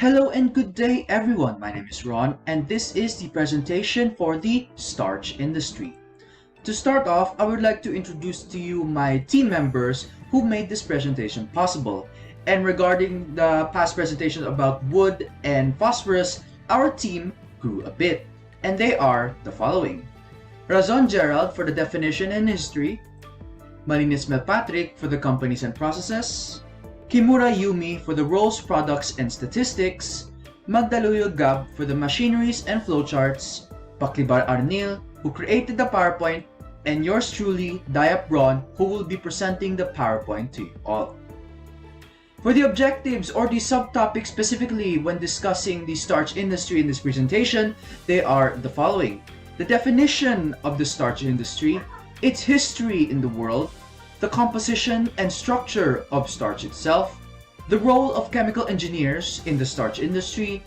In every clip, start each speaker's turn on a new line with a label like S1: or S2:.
S1: Hello and good day everyone, my name is Ron and this is the presentation for the starch industry. To start off, I would like to introduce to you my team members who made this presentation possible. And regarding the past presentations about wood and phosphorus, our team grew a bit. And they are the following. Razon Gerald for the definition and history, Malinis Patrick for the companies and processes, Kimura Yumi for the roles, products, and statistics, Magdaluyo Gab for the machineries and flowcharts, Paclibar Arnil who created the PowerPoint, and yours truly, Dayap who will be presenting the PowerPoint to you all. For the objectives or the subtopics specifically when discussing the starch industry in this presentation, they are the following. The definition of the starch industry, its history in the world, the composition and structure of starch itself, the role of chemical engineers in the starch industry,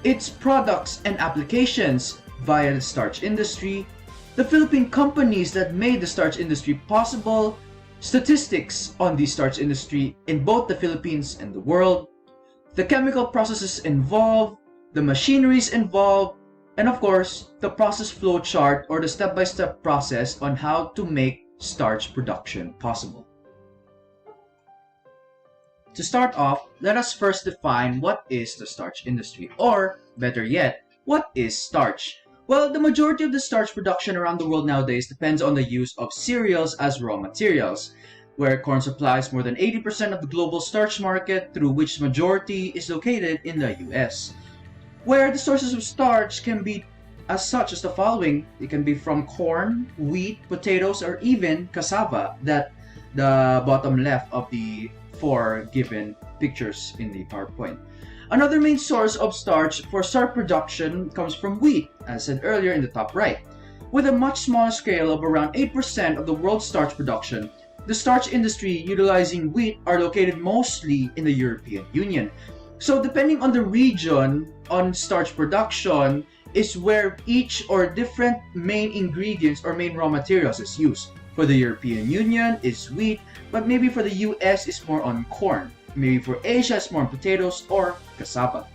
S1: its products and applications via the starch industry, the Philippine companies that made the starch industry possible, statistics on the starch industry in both the Philippines and the world, the chemical processes involved, the machineries involved, and of course, the process flow chart or the step-by-step process on how to make starch production possible. To start off, let us first define what is the starch industry, or better yet, what is starch? Well, the majority of the starch production around the world nowadays depends on the use of cereals as raw materials, where corn supplies more than 80% of the global starch market, through which the majority is located in the US. Where the sources of starch can be as such as the following. It can be from corn, wheat, potatoes, or even cassava, that the bottom left of the four given pictures in the PowerPoint. Another main source of starch for starch production comes from wheat, as said earlier in the top right. With a much smaller scale of around 8% of the world's starch production, the starch industry utilizing wheat are located mostly in the European Union. So depending on the region on starch production is where each or different main ingredients or main raw materials is used. For the European Union is wheat, but maybe for the US is more on corn. Maybe for Asia it's more on potatoes or cassava.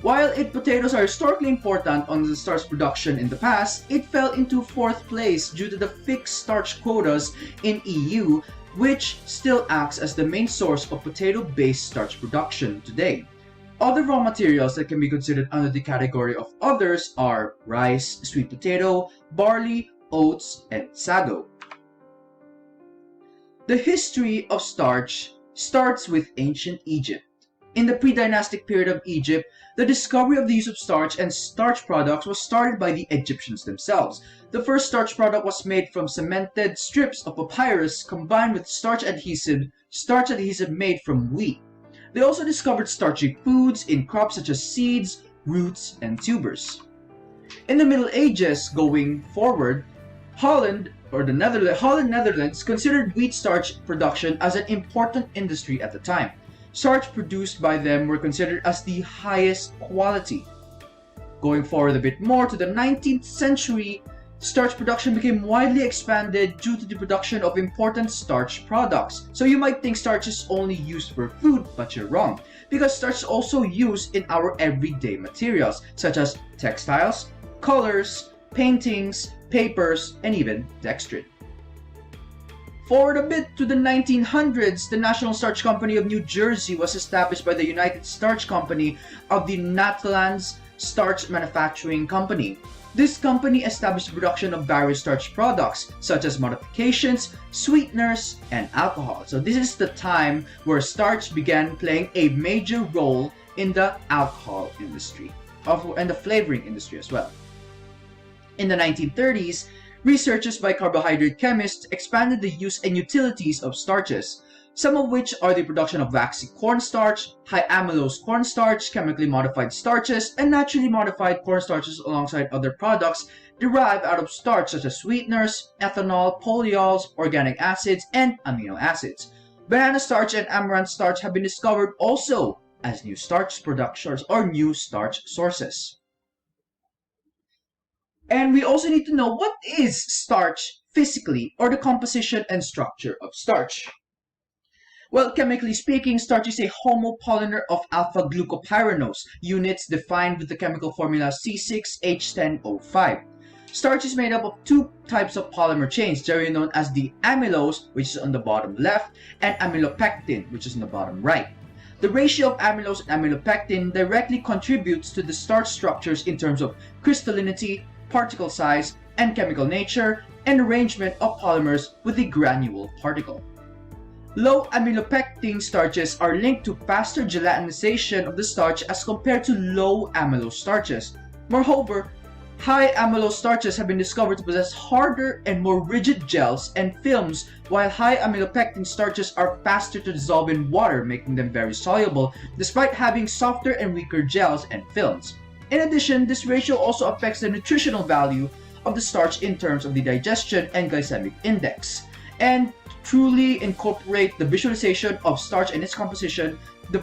S1: While potatoes are historically important on the starch production in the past, it fell into fourth place due to the fixed starch quotas in EU, which still acts as the main source of potato-based starch production today. Other raw materials that can be considered under the category of others are rice, sweet potato, barley, oats, and sago. The history of starch starts with ancient Egypt. In the pre-dynastic period of Egypt, the discovery of the use of starch and starch products was started by the Egyptians themselves. The first starch product was made from cemented strips of papyrus combined with starch adhesive made from wheat. They also discovered starchy foods in crops such as seeds, roots, and tubers. In the Middle Ages going forward, Holland, Netherlands considered wheat starch production as an important industry at the time. Starch produced by them were considered as the highest quality. Going forward a bit more to the 19th century, starch production became widely expanded due to the production of important starch products. So you might think starch is only used for food, but you're wrong, because starch is also used in our everyday materials, such as textiles, colors, paintings, papers, and even dextrin. Forward a bit to the 1900s, the National Starch Company of New Jersey was established by the United Starch Company of the Netherlands Starch Manufacturing Company. This company established the production of various starch products, such as modifications, sweeteners, and alcohol. So this is the time where starch began playing a major role in the alcohol industry, and the flavoring industry as well. In the 1930s, researchers by carbohydrate chemists expanded the use and utilities of starches, some of which are the production of waxy cornstarch, high amylose cornstarch, chemically modified starches, and naturally modified cornstarches alongside other products derived out of starch such as sweeteners, ethanol, polyols, organic acids, and amino acids. Banana starch and amaranth starch have been discovered also as new starch productions or new starch sources. And we also need to know what is starch physically, or the composition and structure of starch. Well, chemically speaking, starch is a homopolymer of alpha-glucopyranose units defined with the chemical formula C6H10O5. Starch is made up of two types of polymer chains, generally known as the amylose, which is on the bottom left, and amylopectin, which is on the bottom right. The ratio of amylose and amylopectin directly contributes to the starch structures in terms of crystallinity, particle size, and chemical nature, and arrangement of polymers with the granule particle. Low amylopectin starches are linked to faster gelatinization of the starch as compared to low amylose starches. Moreover, high amylose starches have been discovered to possess harder and more rigid gels and films, while high amylopectin starches are faster to dissolve in water, making them very soluble, despite having softer and weaker gels and films. In addition, this ratio also affects the nutritional value of the starch in terms of the digestion and glycemic index. And truly incorporate the visualization of starch and its composition, the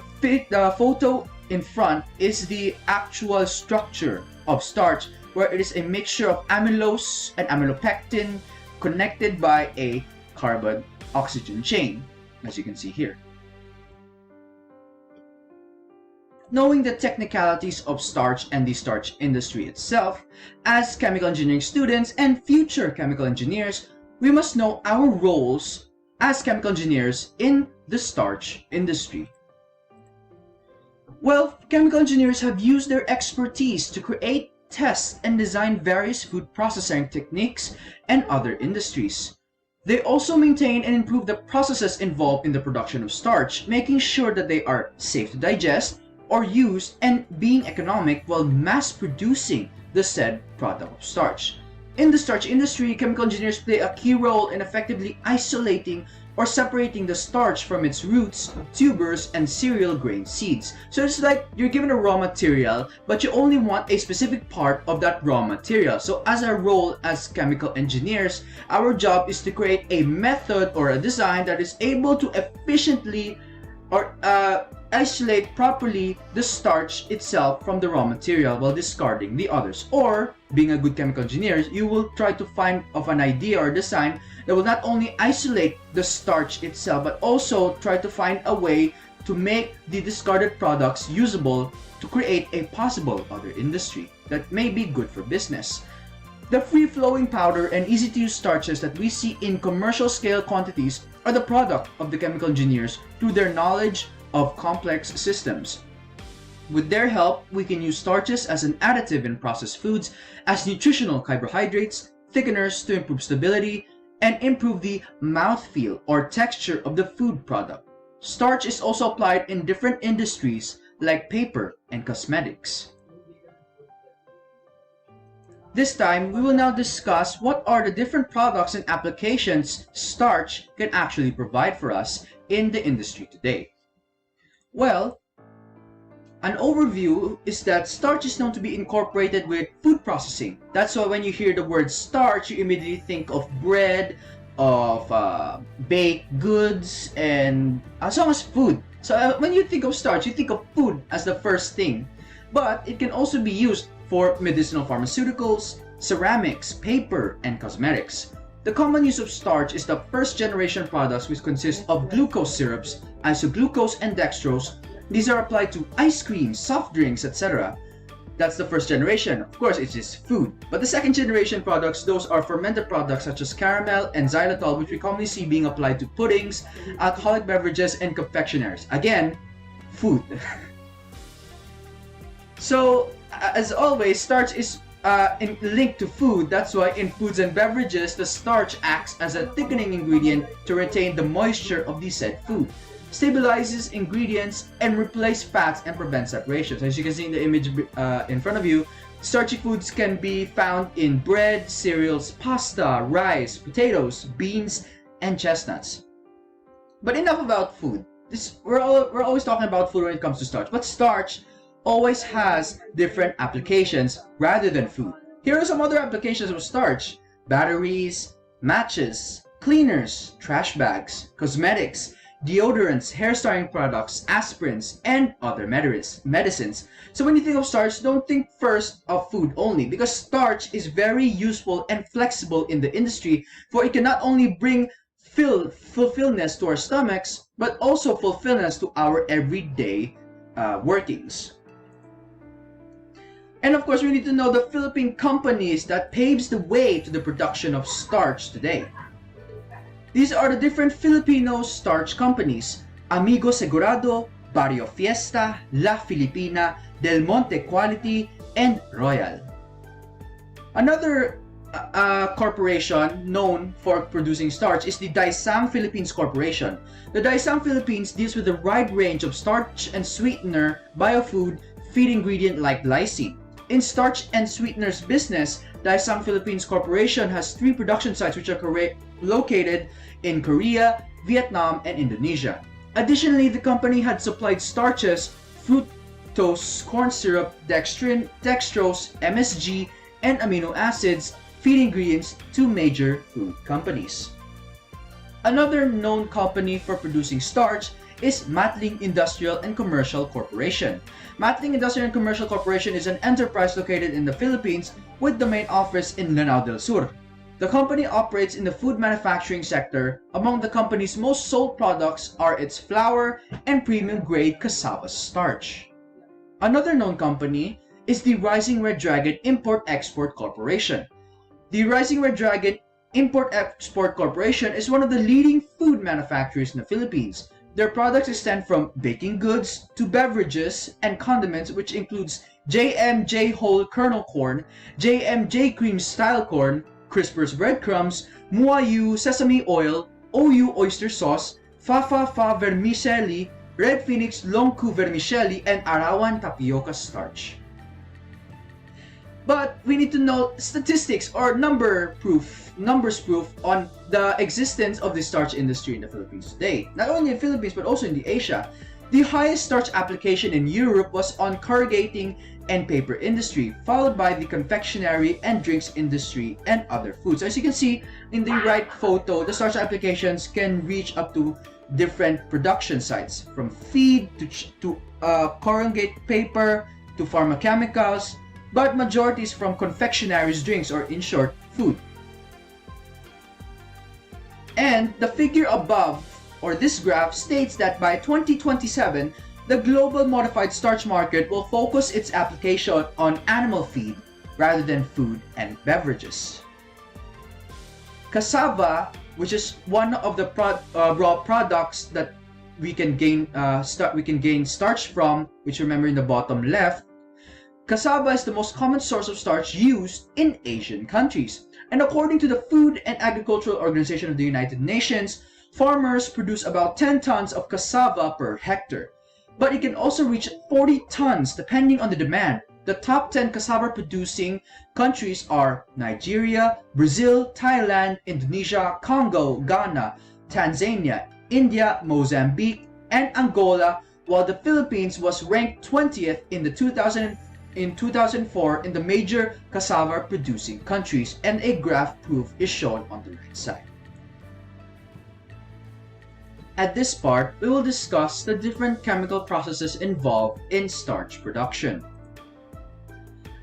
S1: photo in front is the actual structure of starch, where it is a mixture of amylose and amylopectin connected by a carbon-oxygen chain, as you can see here. Knowing the technicalities of starch and the starch industry itself, as chemical engineering students and future chemical engineers, we must know our roles as chemical engineers in the starch industry. Well, chemical engineers have used their expertise to create, test, and design various food processing techniques and other industries. They also maintain and improve the processes involved in the production of starch, making sure that they are safe to digest or use and being economic while mass producing the said product of starch. In the starch industry, chemical engineers play a key role in effectively isolating or separating the starch from its roots, tubers, and cereal grain seeds. So it's like you're given a raw material, but you only want a specific part of that raw material. So as our role as chemical engineers, our job is to create a method or a design that is able to efficiently or isolate properly the starch itself from the raw material while discarding the others. Or, being a good chemical engineer, you will try to find of an idea or design that will not only isolate the starch itself, but also try to find a way to make the discarded products usable to create a possible other industry that may be good for business. The free-flowing powder and easy-to-use starches that we see in commercial scale quantities are the product of the chemical engineers through their knowledge of complex systems. With their help, we can use starches as an additive in processed foods, as nutritional carbohydrates, thickeners to improve stability, and improve the mouthfeel or texture of the food product. Starch is also applied in different industries like paper and cosmetics. This time, we will now discuss what are the different products and applications starch can actually provide for us in the industry today. Well, an overview is that starch is known to be incorporated with food processing. That's why when you hear the word starch, you immediately think of bread, of baked goods, and as long as food. So when you think of starch, you think of food as the first thing. But it can also be used for medicinal pharmaceuticals, ceramics, paper, and cosmetics. The common use of starch is the first generation products, which consist of glucose syrups, isoglucose, and dextrose. These are applied to ice cream, soft drinks, etc. That's the first generation. Of course, it's just food. But the second generation products, those are fermented products such as caramel and xylitol, which we commonly see being applied to puddings, alcoholic beverages, and confectionaries. Again, food. So, as always, starch is linked to food. That's why in foods and beverages, the starch acts as a thickening ingredient to retain the moisture of the said food, stabilizes ingredients, and replace fats and prevent separation. So as you can see in the image in front of you, starchy foods can be found in bread, cereals, pasta, rice, potatoes, beans, and chestnuts. But enough about food. We're always talking about food when it comes to starch, but starch always has different applications rather than food. Here are some other applications of starch: batteries, matches, cleaners, trash bags, cosmetics, deodorants, hair styling products, aspirins, and other medicines. So when you think of starch, don't think first of food only, because starch is very useful and flexible in the industry, for it can not only bring fulfillness to our stomachs, but also fulfillness to our everyday workings. And of course, we need to know the Philippine companies that paves the way to the production of starch today. These are the different Filipino starch companies: Amigo Segurado, Barrio Fiesta, La Filipina, Del Monte Quality, and Royal. Another corporation known for producing starch is the Daisang Philippines Corporation. The Daisang Philippines deals with a wide range of starch and sweetener, biofood, feed ingredient like lysine. In starch and sweeteners business, Daisang Philippines Corporation has 3 production sites which are located in Korea, Vietnam, and Indonesia. Additionally, the company had supplied starches, fructose, corn syrup, dextrin, dextrose, MSG, and amino acids, feed ingredients to major food companies. Another known company for producing starch is Matling Industrial and Commercial Corporation. Matling Industrial and Commercial Corporation is an enterprise located in the Philippines with the main office in Lanao del Sur. The company operates in the food manufacturing sector. Among the company's most sold products are its flour and premium grade cassava starch. Another known company is the Rising Red Dragon Import-Export Corporation. The Rising Red Dragon Import-Export Corporation is one of the leading food manufacturers in the Philippines. Their products extend from baking goods to beverages and condiments, which includes JMJ Whole Kernel Corn, JMJ Cream Style Corn, Crispers Breadcrumbs, Muayu Sesame Oil, OU Oyster Sauce, Fa Vermicelli, Red Phoenix Longku Vermicelli, and Arawan Tapioca Starch. But we need to know statistics or numbers proof on the existence of the starch industry in the Philippines today. Not only in the Philippines but also in the Asia. The highest starch application in Europe was on corrugating and paper industry, followed by the confectionery and drinks industry and other foods. As you can see in the right photo, the starch applications can reach up to different production sites, from feed to corrugate paper to pharmaceuticals, but majority is from confectionaries, drinks, or in short, food. And the figure above, or this graph, states that by 2027, the global modified starch market will focus its application on animal feed rather than food and beverages. Cassava, which is one of the raw products that we can gain starch from, which remember in the bottom left, cassava is the most common source of starch used in Asian countries. And according to the Food and Agricultural Organization of the United Nations, farmers produce about 10 tons of cassava per hectare. But it can also reach 40 tons depending on the demand. The top 10 cassava producing countries are Nigeria, Brazil, Thailand, Indonesia, Congo, Ghana, Tanzania, India, Mozambique, and Angola, while the Philippines was ranked 20th in 2004 in the major cassava producing countries, and a graph proof is shown on the right side. At this part, we will discuss the different chemical processes involved in starch production.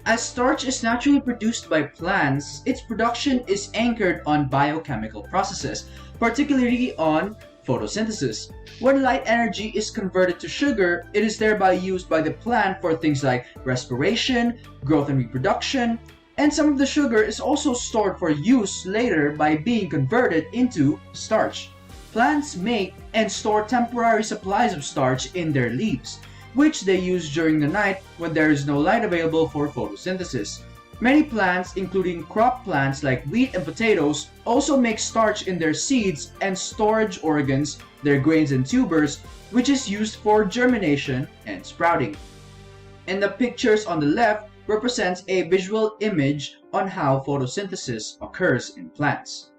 S1: As starch is naturally produced by plants, its production is anchored on biochemical processes, particularly on photosynthesis. When light energy is converted to sugar, it is thereby used by the plant for things like respiration, growth and reproduction, and some of the sugar is also stored for use later by being converted into starch. Plants make and store temporary supplies of starch in their leaves, which they use during the night when there is no light available for photosynthesis. Many plants, including crop plants like wheat and potatoes, also make starch in their seeds and storage organs, their grains and tubers, which is used for germination and sprouting. And the pictures on the left represents a visual image on how photosynthesis occurs in plants.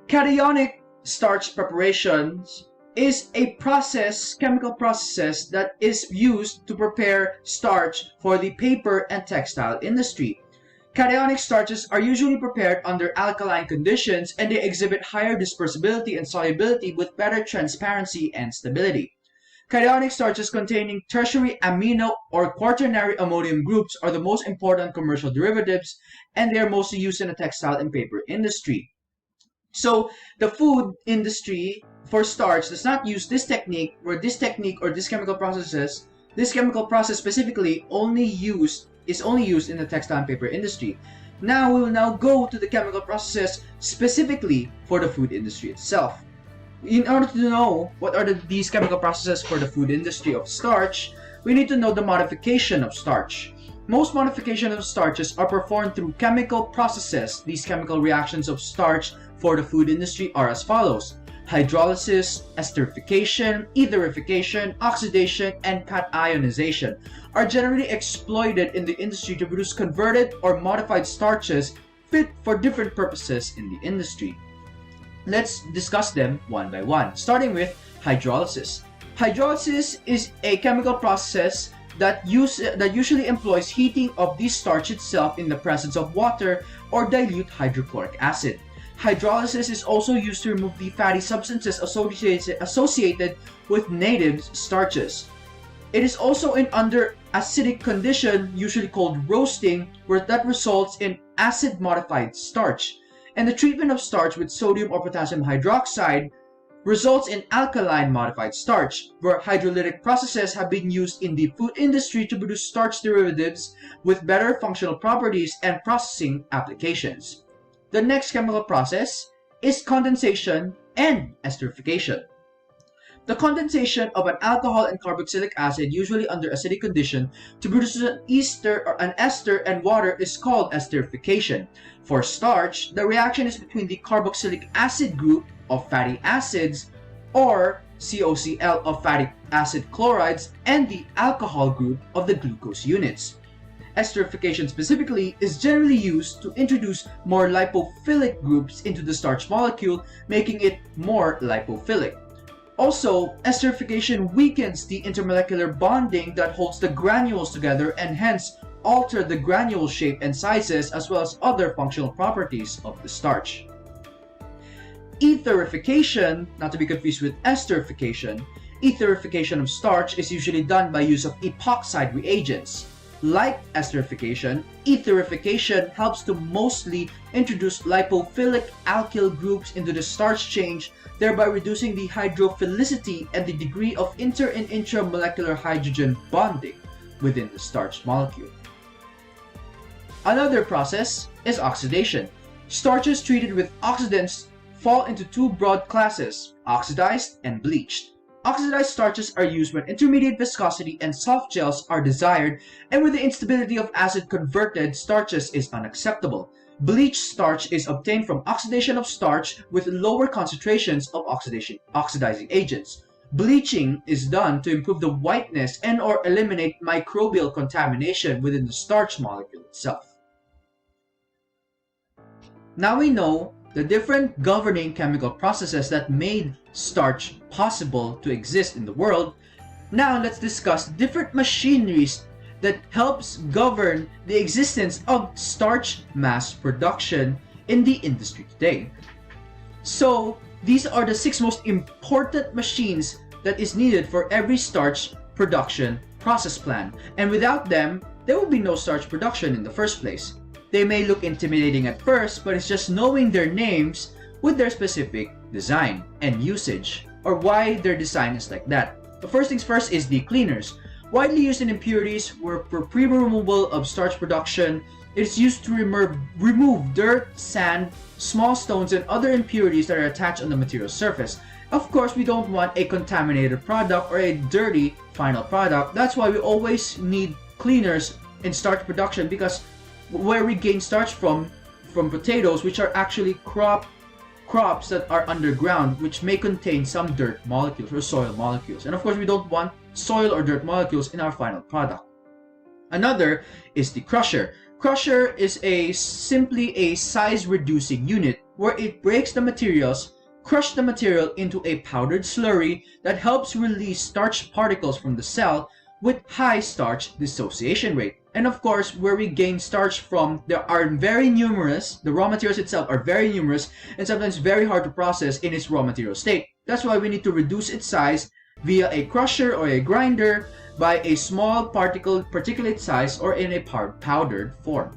S1: Cationic starch preparations is a chemical process that is used to prepare starch for the paper and textile industry. Cationic starches are usually prepared under alkaline conditions, and they exhibit higher dispersibility and solubility with better transparency and stability. Cationic starches containing tertiary amino or quaternary ammonium groups are the most important commercial derivatives, and they are mostly used in the textile and paper industry. So the food industry for starch does not use this technique, or this technique, or this chemical processes. This chemical process specifically is only used in the textile and paper industry. Now we will now go to the chemical processes specifically for the food industry itself. In order to know what are these chemical processes for the food industry of starch, we need to know the modification of starch. Most modification of starches are performed through chemical processes. These chemical reactions of starch for the food industry are as follows: hydrolysis, esterification, etherification, oxidation, and cationization are generally exploited in the industry to produce converted or modified starches fit for different purposes in the industry. Let's discuss them one by one, starting with hydrolysis. Hydrolysis is a chemical process that usually employs heating of the starch itself in the presence of water or dilute hydrochloric acid. Hydrolysis is also used to remove the fatty substances associated with native starches. It is also in under acidic condition, usually called roasting, where that results in acid-modified starch. And the treatment of starch with sodium or potassium hydroxide results in alkaline modified starch, where hydrolytic processes have been used in the food industry to produce starch derivatives with better functional properties and processing applications. The next chemical process is condensation and esterification. The condensation of an alcohol and carboxylic acid, usually under acidic condition, to produce an ester and water is called esterification. For starch, the reaction is between the carboxylic acid group of fatty acids, or COCl of fatty acid chlorides, and the alcohol group of the glucose units. Esterification specifically is generally used to introduce more lipophilic groups into the starch molecule, making it more lipophilic. Also, esterification weakens the intermolecular bonding that holds the granules together and hence alter the granule shape and sizes as well as other functional properties of the starch. Etherification, not to be confused with esterification, etherification of starch is usually done by use of epoxide reagents. Like esterification, etherification helps to mostly introduce lipophilic alkyl groups into the starch change, thereby reducing the hydrophilicity and the degree of inter and intramolecular hydrogen bonding within the starch molecule. Another process is oxidation. Starches treated with oxidants fall into two broad classes: oxidized and bleached. Oxidized starches are used when intermediate viscosity and soft gels are desired and where the instability of acid-converted starches is unacceptable. Bleached starch is obtained from oxidation of starch with lower concentrations of oxidizing agents. Bleaching is done to improve the whiteness and or eliminate microbial contamination within the starch molecule itself. Now we know the different governing chemical processes that made starch possible to exist in the world. Now let's discuss different machineries that helps govern the existence of starch mass production in the industry today. So these are the 6 most important machines that is needed for every starch production process plan, and without them there will be no starch production in the first place. They may look intimidating at first, but it's just knowing their names with their specific design and usage, or why their design is like that. The first things first is the cleaners. Widely used in impurities for pre-removal of starch production, it is used to remove dirt, sand, small stones, and other impurities that are attached on the material surface. Of course, we don't want a contaminated product or a dirty final product. That's why we always need cleaners in starch production, because where we gain starch from potatoes, which are actually crops that are underground, which may contain some dirt molecules or soil molecules. And of course, we don't want soil or dirt molecules in our final product. Another is the crusher. Crusher is simply a size reducing unit where it breaks the materials, crush the material into a powdered slurry that helps release starch particles from the cell with high starch dissociation rate. And of course, where we gain starch from, there are very numerous, the raw materials itself are very numerous and sometimes very hard to process in its raw material state. That's why we need to reduce its size via a crusher or a grinder by a small particulate size or in a powdered form.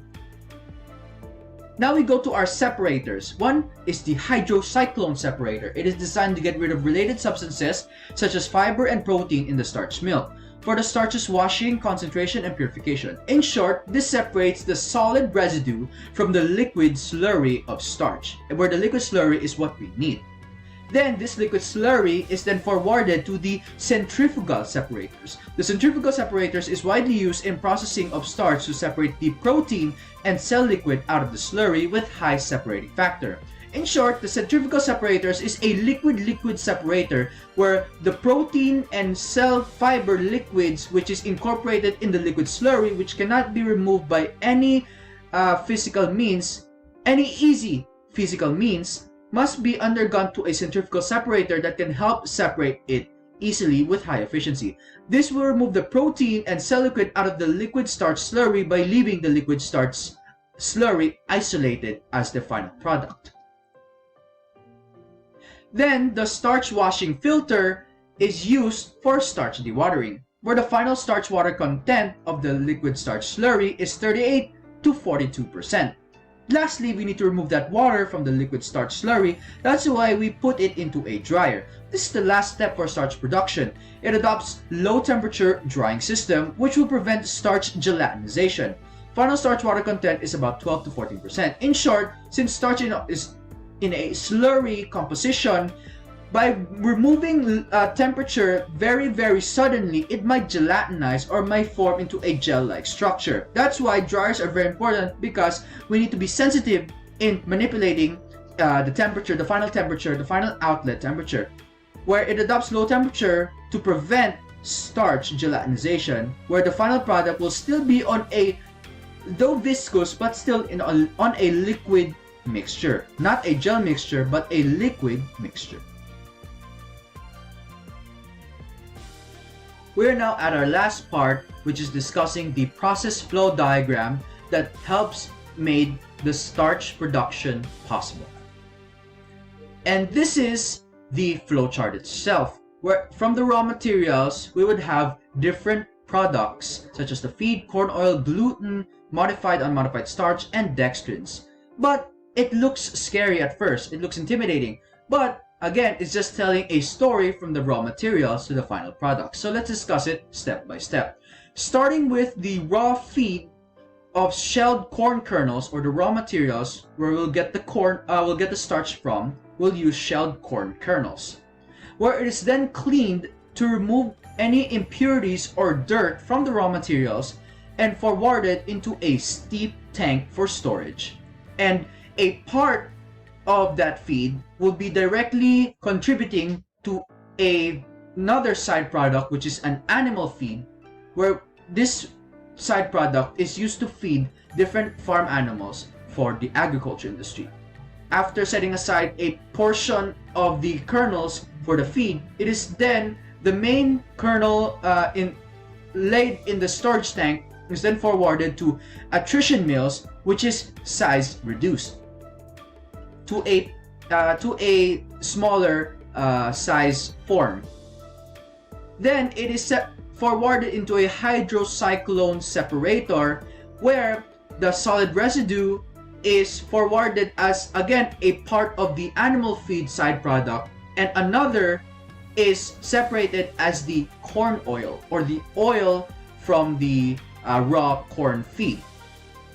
S1: Now we go to our separators. One is the hydrocyclone separator. It is designed to get rid of related substances such as fiber and protein in the starch milk for the starch's washing, concentration, and purification. In short, this separates the solid residue from the liquid slurry of starch, where the liquid slurry is what we need. Then this liquid slurry is then forwarded to the centrifugal separators. The centrifugal separators is widely used in processing of starch to separate the protein and cell liquid out of the slurry with high separating factor. In short, the centrifugal separators is a liquid-liquid separator where the protein and cell fiber liquids, which is incorporated in the liquid slurry, which cannot be removed by any easy physical means, must be undergone to a centrifugal separator that can help separate it easily with high efficiency. This will remove the protein and cell liquid out of the liquid starch slurry by leaving the liquid starch slurry isolated as the final product. Then, the starch washing filter is used for starch dewatering, where the final starch water content of the liquid starch slurry is 38 to 42%. Lastly, we need to remove that water from the liquid starch slurry. That's why we put it into a dryer. This is the last step for starch production. It adopts low temperature drying system, which will prevent starch gelatinization. Final starch water content is about 12 to 14%. In short, since starch is in a slurry composition, by removing temperature very suddenly, it might gelatinize or might form into a gel-like structure. That's why dryers are very important, because we need to be sensitive in manipulating the final outlet temperature, where it adopts low temperature to prevent starch gelatinization, where the final product will still be on a, though viscous, but still on a liquid mixture. Not a gel mixture, but a liquid mixture. We are now at our last part, which is discussing the process flow diagram that helps make the starch production possible. And this is the flowchart itself, where from the raw materials, we would have different products such as the feed, corn oil, gluten, modified, unmodified starch, and dextrins. But it looks scary at first, it looks intimidating, but again, it's just telling a story from the raw materials to the final product. So let's discuss it step by step. Starting with the raw feed of shelled corn kernels, or the raw materials where we'll get the starch from, we'll use shelled corn kernels, where it is then cleaned to remove any impurities or dirt from the raw materials and forwarded into a steep tank for storage. And a part of that feed will be directly contributing to another side product, which is an animal feed, where this side product is used to feed different farm animals for the agriculture industry. After setting aside a portion of the kernels for the feed, it is then the main kernel laid in the storage tank is then forwarded to attrition mills, which is size reduced to a smaller size form. Then it is forwarded into a hydrocyclone separator, where the solid residue is forwarded as, again, a part of the animal feed side product, and another is separated as the corn oil, or the oil from the raw corn feed.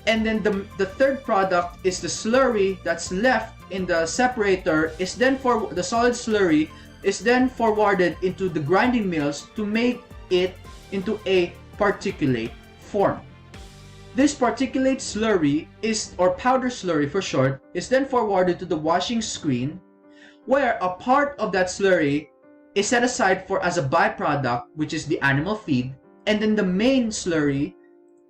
S1: And then the third product is the slurry that's left in the separator, is then the solid slurry is then forwarded into the grinding mills to make it into a particulate form. This particulate slurry or powder slurry for short, is then forwarded to the washing screen, where a part of that slurry is set aside for as a byproduct, which is the animal feed, and then the main slurry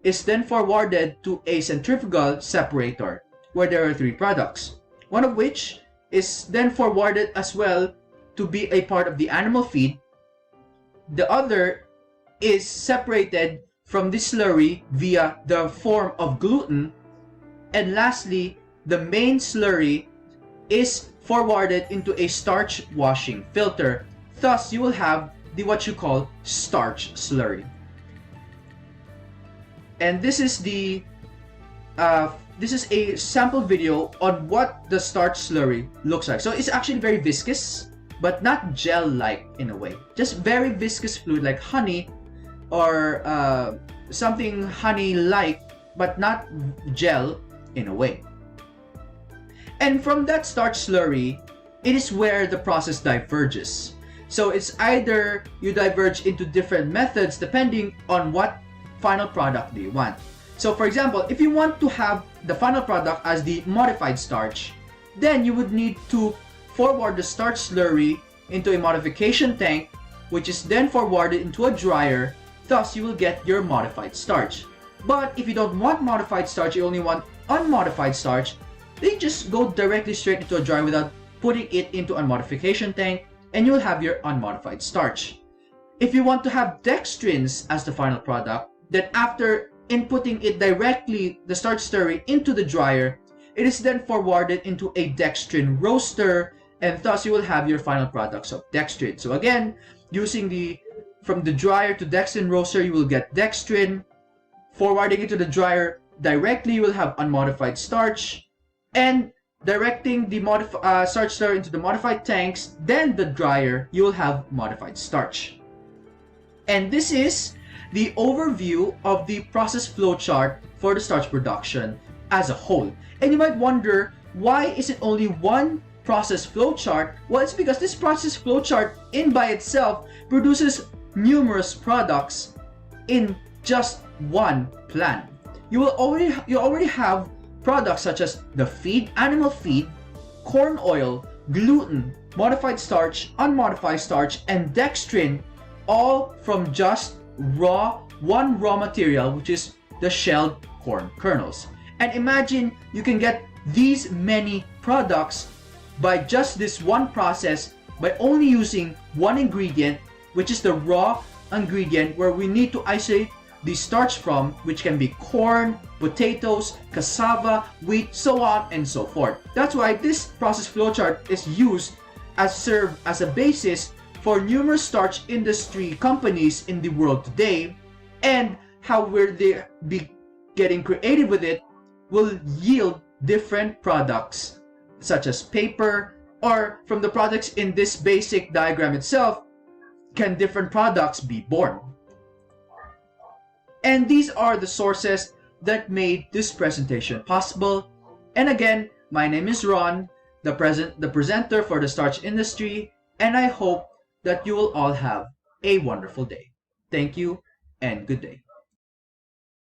S1: is then forwarded to a centrifugal separator, where there are three products, one of which is then forwarded as well to be a part of the animal feed. The other is separated from the slurry via the form of gluten, and lastly, the main slurry is forwarded into a starch washing filter. Thus, you will have what you call starch slurry. And this is the this is a sample video on what the starch slurry looks like. So it's actually very viscous, but not gel-like in a way. Just very viscous fluid like honey, or something honey-like, but not gel in a way. And from that starch slurry, it is where the process diverges. So it's either you diverge into different methods depending on what final product do you want. So for example, if you want to have the final product as the modified starch, then you would need to forward the starch slurry into a modification tank, which is then forwarded into a dryer. Thus, you will get your modified starch. But if you don't want modified starch, you only want unmodified starch, then you just go directly straight into a dryer without putting it into a modification tank, and you'll have your unmodified starch. If you want to have dextrins as the final product, then after inputting it directly, the starch slurry, into the dryer, it is then forwarded into a dextrin roaster, and thus you will have your final products of dextrin. So again, using from the dryer to dextrin roaster, you will get dextrin. Forwarding it to the dryer directly, you will have unmodified starch. And directing the starch slurry into the modified tanks, then the dryer, you will have modified starch. And this is the overview of the process flowchart for the starch production as a whole. And you might wonder, why is it only one process flowchart? Well, it's because this process flowchart in by itself produces numerous products in just one plant. You already have products such as the feed, animal feed, corn oil, gluten, modified starch, unmodified starch, and dextrin, all from just one raw material, which is the shelled corn kernels. And imagine you can get these many products by just this one process, by only using one ingredient, which is the raw ingredient where we need to isolate the starch from, which can be corn, potatoes, cassava, wheat, so on and so forth. That's why this process flowchart is used as serve as a basis for numerous starch industry companies in the world today, and how they be getting creative with it will yield different products such as paper, or from the products in this basic diagram itself, can different products be born. And these are the sources that made this presentation possible. And again, my name is Ron, the presenter for the starch industry, and I hope that you will all have a wonderful day. Thank you and good day.